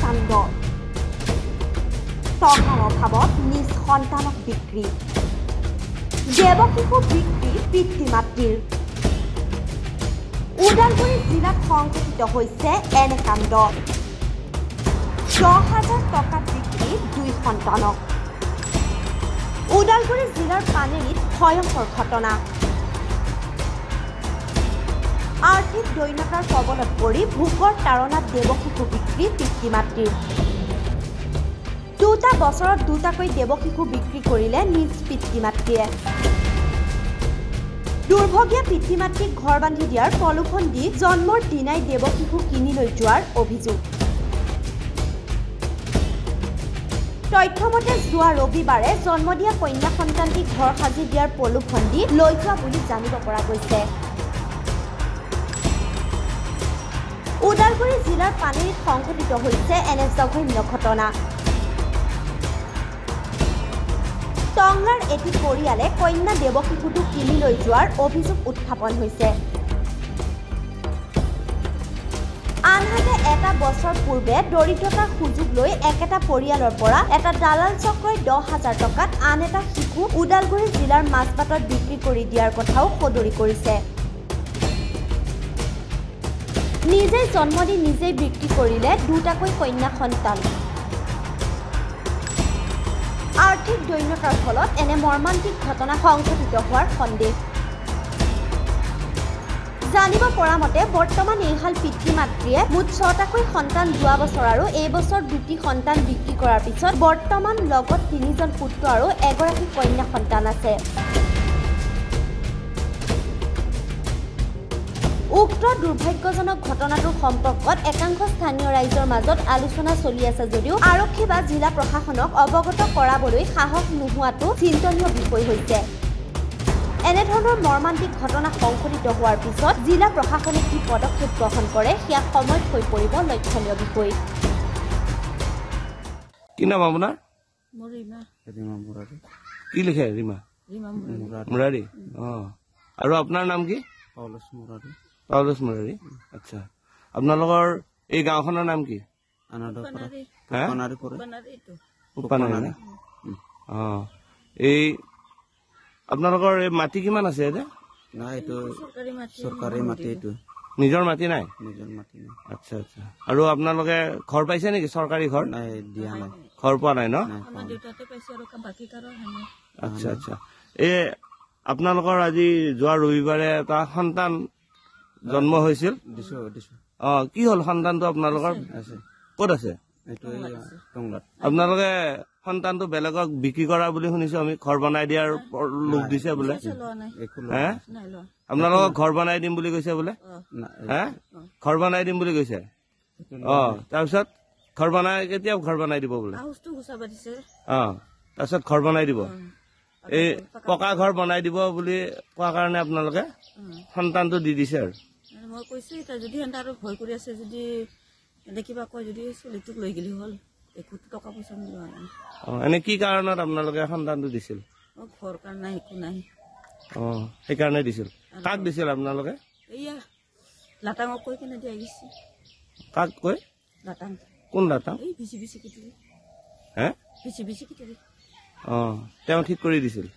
কাণ্ড টকাৰ অভাৱত নিজ সন্তানক বিক্ৰী দেৱশিশু বিক্ৰী পিতৃ মাতৃৰ ওদালগুৰি জিলাত সংঘটিত হৈছে এনে কাণ্ড 10,000 টকাত বিক্ৰী দুই সন্তানক ওদালগুৰি জিলাৰ পানেৰীত ভয়ংকৰ ঘটনা আৰ্থিক দৈন্যতাৰ কবলত পৰি ভোকৰ তাৰণাত দেৱশিশু বিক্ৰী পিতৃ মাতৃৰ 2টা বছৰত 2টাকৈ দেৱশিশু বিক্ৰী কৰিলে নিজ পিতৃ মাতৃয়ে দুৰ্ভগীয়া পিতৃ মাতৃক ঘৰ বান্ধি দিয়াৰ প্ৰলোভন দি জন্মৰ দিনাই দেৱশিশু কিনি লৈ যোৱাৰ অভিযোগ তথ্যমতে যোৱা ৰবিবাৰে জন্ম দিয়া কন্যা সন্তানটিক ঘৰ সাজি দিয়াৰ প্ৰলোভন দি লৈ যোৱা বুলি জানিব পৰা গৈছে ওদালগুৰি জিলাৰ পানেৰীত সংঘটিত হৈছে এনে জঘন্য ঘটনা টংলাৰ এটি পৰিয়ালে কন্যা দেৱশিশুটোক কিনি লৈ যোৱাৰ অভিযোগ উত্থাপন হৈছে আনহাতে এটা বছৰ পূৰ্বে দৰিদ্ৰতাৰ সুযোগ লৈ একেটা পৰিয়ালৰ পৰা এটা দালাল চক্ৰই 10,000 টকাত আন এটা শিশু ওদালগুৰি জিলাৰ মাজবাটত বিক্ৰী কৰি দিয়াৰ কথাও সদৰি কৰিছে নিজেই জন্ম দি নিজেই বিক্ৰী কৰিলে 2টাকৈ কন্যা সন্তান আৰ্থিক দৈন্যতাৰ ফলত এনে মৰ্মান্তিক ঘটনা সংঘটিত হোৱাৰ সন্দেহ জানিব পৰা মতে বৰ্তমান এইহাল পিতৃ মাতৃয়ে মুঠ 6টাকৈ সন্তান যোৱা বছৰ আৰু এই বছৰ 2টি সন্তান বিক্ৰী কৰাৰ পিছত বৰ্তমান লগত 3জন পুত্ৰ আৰু এগৰাকী কন্যা সন্তান আছে উক্ত দুৰ্ভাগ্যজনক ঘটনাটোৰ সম্পৰ্কত একাংশ স্থানীয় ৰাইজৰ মাজত আলোচনা চলি আছে যদিও আৰক্ষী বা জিলা প্ৰশাসনক অৱগত কৰাবলৈ সাহস নোহোৱাটো চিন্তনীয় বিষয় হৈছে এনেধৰণৰ মৰ্মান্তিক ঘটনা সংঘটিত হোৱাৰ পিছত জিলা প্ৰশাসনে কি পদক্ষেপ গ্ৰহণ কৰে সেয়া সময়ত হৈ পৰিব লক্ষণীয় বিষয় কি নাম আপোনাৰ ৰীমা মুৰাৰী কি লিখে ৰীমা মুৰাৰী আৰু আপোনাৰ নাম কি পাউলছ মুৰাৰী আচ্ছা আপোনালোকৰ এই গাঁওখনৰ নাম কি এই আপোনালোকৰ এই মাটি কিমান আছে এতিয়া চৰকাৰী মাটি এইটো নিজৰ মাটি নাই আচ্ছা আচ্ছা আৰু আপোনালোকে ঘৰ পাইছে নেকি চৰকাৰী ঘৰ নাই দিয়া নাই ঘৰ পোৱা নাই ন আচ্ছা আচ্ছা এই আপোনালোকৰ আজি যোৱা ৰবিবাৰে এটা সন্তান জন্ম হৈছিল কি হ'ল সন্তানটো আপোনালোকৰ ক'ত আছে আপোনালোকে সন্তানটো বেলেগক বিক্ৰী কৰা বুলি শুনিছো আমি ঘৰ বনাই দিয়াৰ লোভ দিছে বোলে আপোনালোকক ঘৰ বনাই দিম বুলি কৈছে বোলে ঘৰ বনাই দিম বুলি কৈছে তাৰপিছত ঘৰ বনাই কেতিয়া ঘৰ বনাই দিব বোলে তাৰপিছত ঘৰ বনাই দিব এই পকা ঘৰ বনাই দিব বুলি কোৱা কাৰণে আপোনালোকে সন্তানটো দি দিছে আৰু মই কৈছো যদি আৰু ভয় কৰি আছে যদি কিবা কয় যদি চলিটোক লৈ গেলি হল একো টকা পইচা মিলোৱা নাই এনে কি কাৰণত আপোনালোকে সন্তানটো দিছিল ঘৰ কাৰণ নাই একো নাই সেইকাৰণে দিছিল কাক দিছিল আপোনালোকে এয়া লাটাঙক কৈ কেনে দিয়া গৈছে কাক কৈ লাটাং কোন লাটাং এই বিচি বিচি কিটিলি বিচি বিচি কিটিলি তেওঁ ঠিক কৰি দিছিল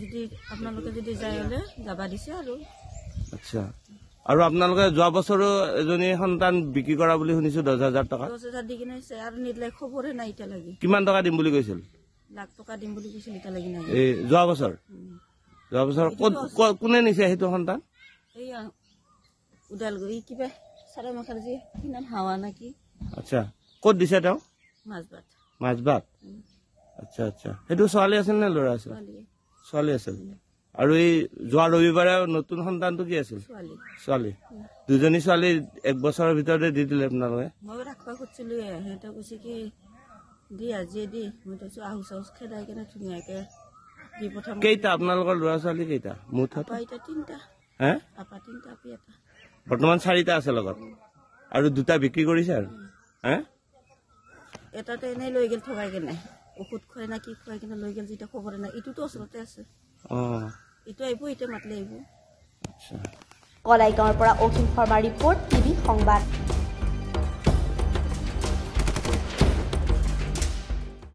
যদি আপোনালোকে যদি যায় হলে যাবা দিছে আৰু আচ্ছা আৰু আপোনালোকে যোৱা বছৰো এজনী সন্তান বিক্ৰী কৰা বুলি শুনিছো 10,000 টকা 10,000 দি কিনে আৰু নিদিলে খবৰে নাই এতিয়ালৈকে কিমান টকা দিম বুলি কৈছিল লাখ টকা দিম বুলি কৈছিল এতিয়ালৈকে নাই এই যোৱা বছৰ কোনে নিছে সেইটো সন্তান এইয়া ওদালগুৰি কিবা চাৰা মাখাৰজী কি নাম হাৱা নাকি আচ্ছা ক'ত দিছে তেওঁ মাজবাট আচ্ছা আচ্ছা সেইটো ছোৱালী আছিল নে ল'ৰা আছিল ছোৱালী আছিল আৰু এই যোৱা ৰবিবাৰে নতুন সন্তানটো কি আছিল ছোৱালী দুজনী ছোৱালী 1 বছৰৰ ভিতৰতে দি দিলে আপোনালোকে মই ৰাখবা খুজিছিলো সিহঁতে কৈছে কি দি আজিয়ে দি মই কৈছো আহু চাউচ খেদাই কেনে ধুনীয়াকে দি পঠাম কেইটা আপোনালোকৰ ল'ৰা ছোৱালী কেইটা মুঠ পাইটা 3টা আপা 3টা আপি এটা বৰ্তমান 4টা আছে লগত আৰু 2টা বিক্ৰী কৰিছে আৰু এটাতে এনেই লৈ গেল থগাই কেনে ঔষধ খুৱাই না কি খুৱাই কেনে লৈ গেল যেটা খবৰে নাই ইটোতো ওচৰতে আছে ইটো আহিব ইটো মাতলে আহিব কলাইগাঁৱৰ পৰা অখিল শৰ্মাৰ ৰিপৰ্ট টিভি সংবাদ।